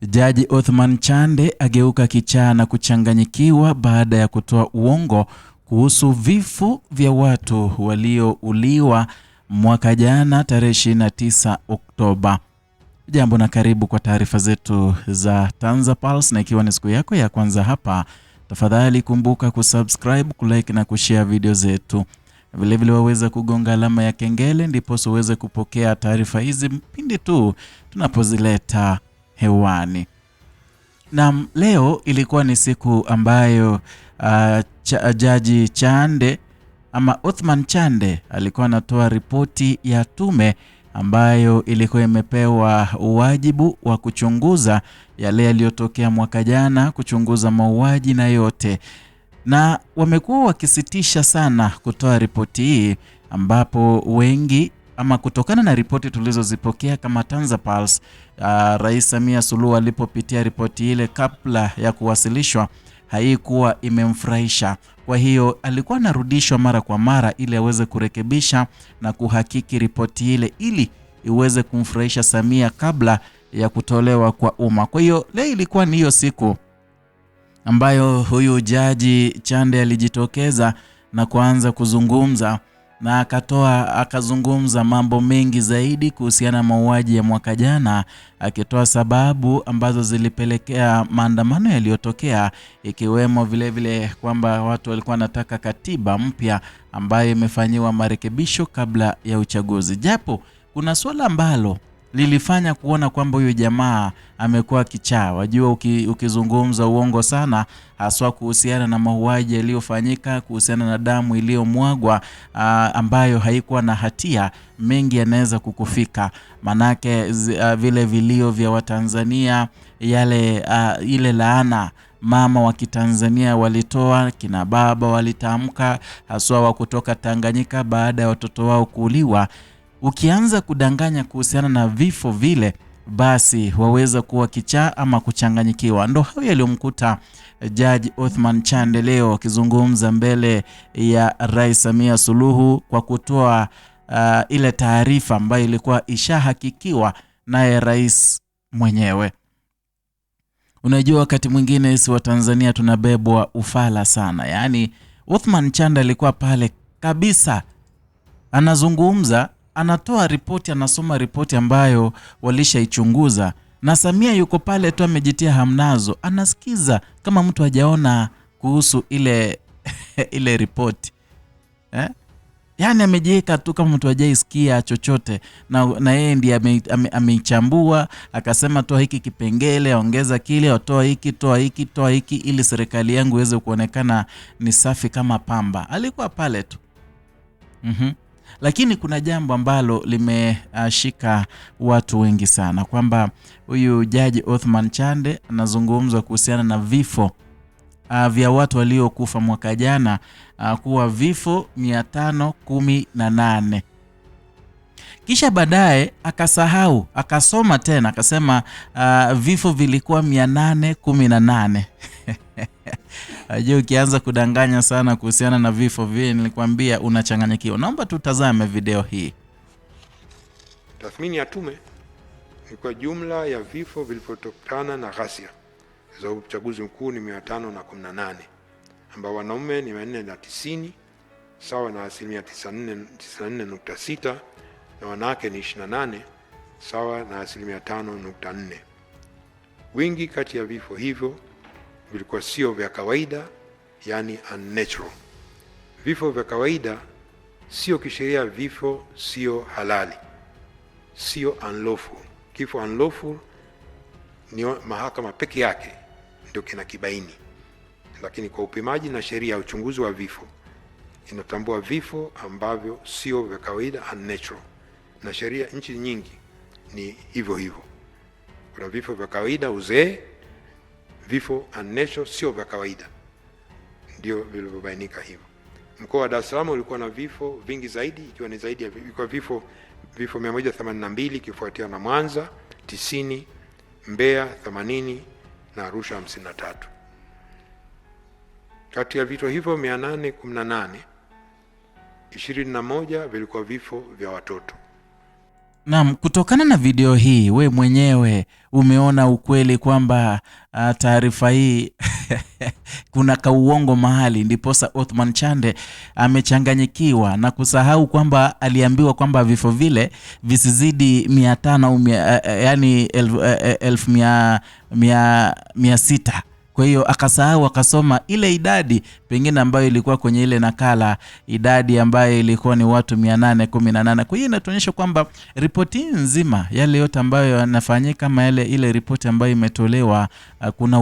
Jaji Othman Chande ageuka kichaa na kuchanganyikiwa baada ya kutoa uongo kuhusu vifo vya watu waliouliwa mwaka jana tarehe 29 Oktoba. Jambo na karibu kwa taarifa zetu za TanzaPulse, na ikiwa ni siku yako ya kwanza hapa, tafadhali kumbuka kusubscribe, kulike na kushare video zetu. Vile vile waweza kugonga alama ya kengele ndipo uweze kupokea taarifa hizi pindi tu tunapozileta hewani. Na leo ilikuwa ni siku ambayo Jaji Chande ama Othman Chande alikuwa anatoa ripoti ya tume ambayo ilikuwa imepewa wajibu wa kuchunguza yale yaliyotokea mwaka jana, kuchunguza mauaji na yote. Na wamekuwa wakisitisha sana kutoa ripoti hii, ambapo wengi ama kutokana na ripoti tulizozipokea kama TanzaPulse, Rais Samia Suluhu alipopitia ripoti ile kabla ya kuwasilishwa haikuwa imemfurahisha. Kwa hiyo alikuwa anarudishwa mara kwa mara ili aweze kurekebisha na kuhakiki ripoti ile ili iweze kumfurahisha Samia kabla ya kutolewa kwa umma. Kwa hiyo leo ilikuwa ni hiyo siku ambayo huyu Jaji Chande alijitokeza na kuanza kuzungumza, na akazungumza mambo mengi zaidi kuhusiana na mauaji ya mwaka jana, akitoa sababu ambazo zilipelekea maandamano yaliyotokea, ikiwemo vile vile kwamba watu walikuwa wanataka katiba mpya ambayo imefanyiwa marekebisho kabla ya uchaguzi. Japo kuna swala ambalo lilifanya kuona kwamba huyu jamaa amekuwa kichaa. Wajua, ukizungumza uongo sana, haswa kuhusiana na mauaji yaliyofanyika, kuhusiana na damu iliyomwagwa ambayo haikuwa na hatia, mengi yanaweza kukufika. Manake vile vilio vya Watanzania, ile laana mama wa Kitanzania walitoa, kina baba walitamka, haswa wa kutoka Tanganyika baada ya watoto wao kuuliwa. Ukianza kudanganya kuhusiana na vifo vile, basi waweza kuwa kichaa ama kuchanganyikiwa. Ndo hayo yaliyomkuta Jaji Othman Chande leo akizungumza mbele ya Rais Samia Suluhu kwa kutoa ile taarifa ambayo ilikuwa ishahakikiwa naye rais mwenyewe. Unajua, wakati mwingine si wa Tanzania tunabebwa ufala sana. Yaani Othman Chande alikuwa pale kabisa, anazungumza, anatoa ripoti, anasoma ripoti ambayo walishaichunguza, na Samia yuko pale tu amejitia hamnazo, anasikiza kama mtu hajaona kuhusu ile ripoti. Yaani amejiweka tu kama mtu hajaisikia chochote, na yeye ndiye ameichambua, akasema toa hiki kipengele, ongeza kile, toa hiki, toa hiki ili serikali yangu iweze kuonekana ni safi kama pamba. Alikuwa pale tu. Lakini kuna jambo ambalo limeshika watu wengi sana, kwamba huyu Jaji Othman Chande anazungumza kuhusiana na vifo vya watu waliokufa mwaka jana, kuwa vifo 518. Kisha baadaye akasahau, akasoma tena, akasema vifo vilikuwa 818. Ajua, ukianza kudanganya sana kuhusiana na vifo vile, nilikwambia unachanganyikiwa. Naomba tutazame video hii. Tathmini ya tume ni kwa jumla ya vifo vilivyotokana na ghasia za uchaguzi mkuu ni 518, ambao wanaume ni 490 sawa na 94.6, na wanawake ni 28 sawa na 5.4. Wingi kati ya vifo hivyo vilikuwa sio vya kawaida, yani unnatural. Vifo vya kawaida sio kisheria, vifo sio halali, sio unlawful. Kifo unlawful ni mahakama peke yake ndio kinakibaini, lakini kwa upimaji na sheria ya uchunguzi wa vifo inatambua vifo ambavyo sio vya kawaida, unnatural, na sheria nchi nyingi ni hivyo hivyo. Kuna vifo vya kawaida, uzee. Vifo unnatural sio vya kawaida, ndio vilivyobainika hivyo. Mkoa wa Dar es Salaam ulikuwa na vifo vingi zaidi, ikiwa ni zaidi ya vifo 182, kifuatia na Mwanza 90, Mbeya 80 na Arusha 53. Kati ya vifo hivyo 818, 21 vilikuwa vifo vya watoto. Naam, kutokana na video hii we mwenyewe umeona ukweli kwamba taarifa hii kuna kauongo mahali, ndiposa Othman Chande amechanganyikiwa na kusahau kwamba aliambiwa kwamba vifo vile visizidi 500 au yani 1600. Kwa hiyo akasahau, akasoma ile idadi pengine ambayo ilikuwa kwenye ile nakala, idadi ambayo ilikuwa ni watu 818. Kwa hiyo inatuonyesha kwamba ripoti nzima, yale yote ambayo yanafanyika, kama ile ripoti ambayo imetolewa, kuna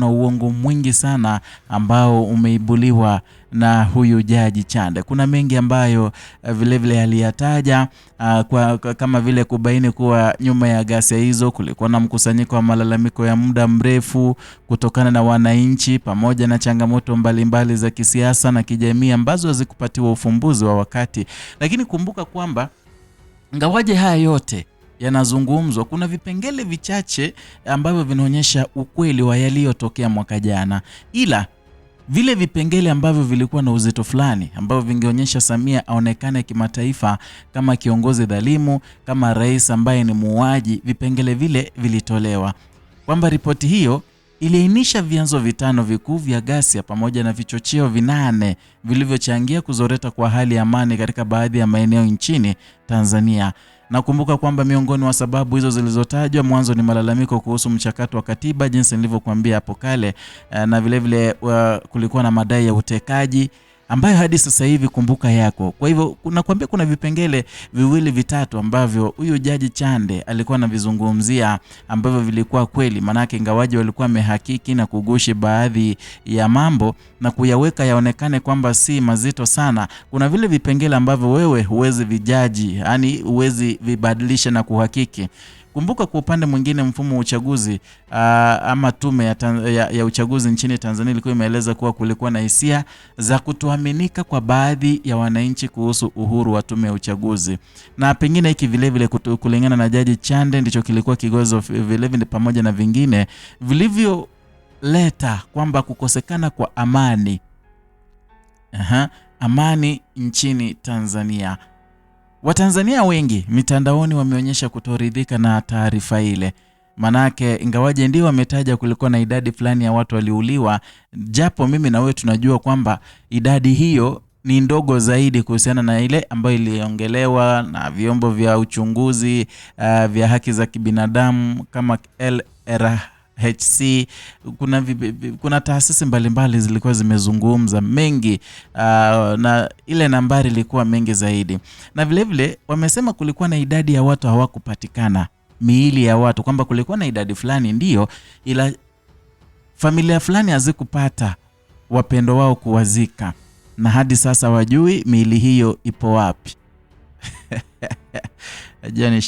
uongo mwingi sana ambao umeibuliwa na huyu Jaji Chande. Kuna mengi ambayo vile vile aliyataja, kama vile kubaini kuwa nyuma ya ghasia hizo kulikuwa na mkusanyiko wa malalamiko ya muda mrefu kutokana na wananchi, pamoja na changamoto mbalimbali za kisiasa na kijamii ambazo hazikupatiwa ufumbuzi wa wakati. Lakini kumbuka kwamba ngawaje haya yote yanazungumzwa, kuna vipengele vichache ambavyo vinaonyesha ukweli wa yaliyotokea mwaka jana, ila vile vipengele ambavyo vilikuwa na uzito fulani ambavyo vingeonyesha Samia aonekane kimataifa kama kiongozi dhalimu, kama rais ambaye ni muuaji, vipengele vile vilitolewa. Kwamba ripoti hiyo iliainisha vyanzo 5 vikuu vya ghasia pamoja na vichocheo 8 vilivyochangia kuzoreta kwa hali ya amani katika baadhi ya maeneo nchini Tanzania. Na kumbuka kwamba miongoni wa sababu hizo zilizotajwa mwanzo ni malalamiko kuhusu mchakato wa katiba, jinsi nilivyokuambia hapo kale, na vile vile kulikuwa na madai ya utekaji ambayo hadi sasa hivi kumbuka yako. Kwa hivyo nakwambia kuna vipengele 2-3 ambavyo huyu Jaji Chande alikuwa anavizungumzia ambavyo vilikuwa kweli, manake ingawaje walikuwa wamehakiki na kugushi baadhi ya mambo na kuyaweka yaonekane kwamba si mazito sana. Kuna vile vipengele ambavyo wewe huwezi vijaji, yani huwezi vibadilisha na kuhakiki. Kumbuka kwa upande mwingine mfumo wa uchaguzi ama tume ya uchaguzi nchini Tanzania ilikuwa imeeleza kuwa kulikuwa na hisia za kutoaminika kwa baadhi ya wananchi kuhusu uhuru wa tume ya uchaguzi. Na pengine hiki vile vile kulingana na Jaji Chande ndicho kilikuwa kigozo vile vile pamoja na vingine vilivyoleta kwamba kukosekana kwa amani. Amani nchini Tanzania. Watanzania wengi mitandaoni wameonyesha kutoridhika na taarifa ile. Manake ingawaje ndio wametaja kulikuwa na idadi fulani ya watu waliuliwa, japo mimi na wewe tunajua kwamba idadi hiyo ni ndogo zaidi kuhusiana na ile ambayo iliongelewa na vyombo vya uchunguzi vya haki za kibinadamu kama LRHC. Kuna taasisi mbalimbali zilikuwa zimezungumza mengi, na ile nambari ilikuwa mengi zaidi. Na vile vile wamesema kulikuwa na idadi ya watu hawakupatikana, miili ya watu, kwamba kulikuwa na idadi fulani ndio, ila familia fulani hazikupata wapendo wao kuwazika, na hadi sasa wajui miili hiyo ipo wapi.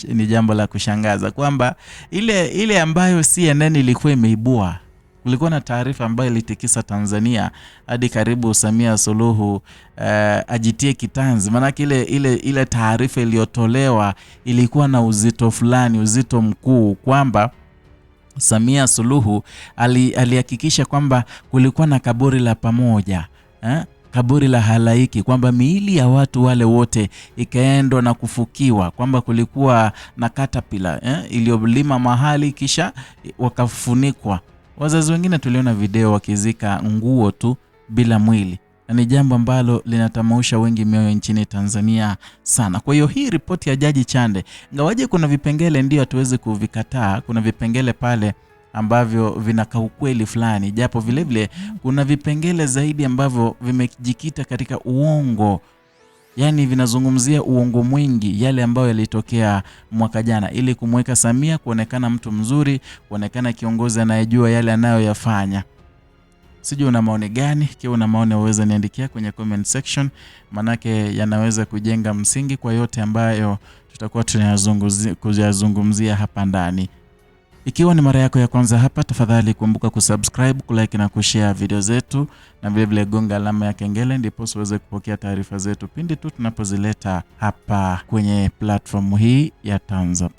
Ni jambo la kushangaza kwamba ile ambayo CNN ilikuwa imeibua, kulikuwa na taarifa ambayo ilitikisa Tanzania hadi karibu Samia Suluhu ajitie kitanzi. Maana ile taarifa iliyotolewa ilikuwa na uzito fulani, uzito mkuu, kwamba Samia Suluhu alihakikisha kwamba kulikuwa na kaburi la pamoja, kaburi la halaiki, kwamba miili ya watu wale wote ikaendwa na kufukiwa, kwamba kulikuwa na caterpillar iliyolima mahali kisha wakafunikwa. Wazazi wengine tuliona video wakizika nguo tu bila mwili, na ni jambo ambalo linatamausha wengi mioyo nchini Tanzania sana. Kwa hiyo hii ripoti ya Jaji Chande, ngawaje kuna vipengele ndio hatuwezi kuvikataa, kuna vipengele pale ambavyo vinaka ukweli fulani, japo vile vile kuna vipengele zaidi ambavyo vimejikita katika uongo, yani vinazungumzia uongo mwingi, yale ambayo yalitokea mwaka jana, ili kumweka Samia kuonekana mtu mzuri, kuonekana kiongozi anayejua yale anayoyafanya. Sijui una maoni gani? Kiwa una maoni uweze niandikia kwenye comment section, manake yanaweza kujenga msingi kwa yote ambayo tutakuwa tunayazungumzia hapa ndani. Ikiwa ni mara yako ya kwanza hapa, tafadhali kumbuka kusubscribe, kulike na kushare video zetu, na vile vile gonga alama ya kengele ndipo uweze kupokea taarifa zetu pindi tu tunapozileta hapa kwenye platform hii ya TanzaPub.